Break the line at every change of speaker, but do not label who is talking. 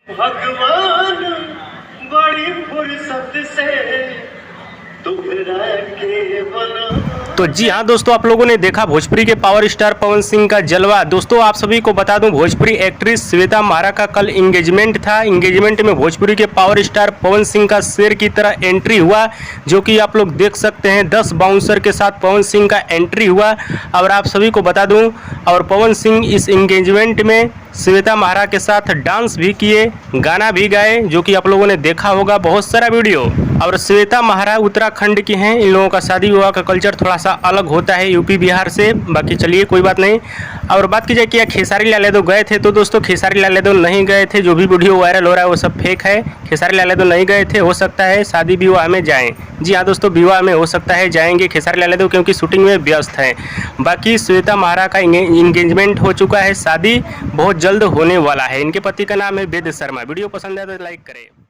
भगवान बड़ी फुर्सत से दुहरा के बना।
तो जी हाँ दोस्तों, आप लोगों ने देखा भोजपुरी के पावर स्टार पवन सिंह का जलवा। दोस्तों आप सभी को बता दूं, भोजपुरी एक्ट्रेस श्वेता महारा का कल एंगेजमेंट था। एंगेजमेंट में भोजपुरी के पावर स्टार पवन सिंह का शेर की तरह एंट्री हुआ, जो कि आप लोग देख सकते हैं। 10 बाउंसर के साथ पवन सिंह का एंट्री हुआ। और आप सभी को बता दूं, और पवन सिंह इस एंगेजमेंट में श्वेता महारा के साथ डांस भी किए, गाना भी गाए, जो कि आप लोगों ने देखा होगा बहुत सारा वीडियो। और श्वेता महारा उत्तराखंड की हैं। इन लोगों का शादी विवाह का कल्चर थोड़ा सा अलग होता है यूपी बिहार से। बाकी चलिए कोई बात नहीं। और बात की जाए कि खेसारी लाल यादव गए थे, तो दोस्तों खेसारी लाल यादव नहीं गए थे। जो भी वीडियो वायरल हो रहा है वो सब फेक है। खेसारी लाल यादव नहीं गए थे। हो सकता है शादी विवाह में जाएं। जी हाँ दोस्तों, विवाह में हो सकता है जाएंगे खेसारी लाल यादव, क्योंकि शूटिंग में व्यस्त हैं। बाकी श्वेता महारा का इंगेजमेंट हो चुका है, शादी बहुत जल्द होने वाला है। इनके पति का नाम है वेद शर्मा। वीडियो पसंद आए तो लाइक करें।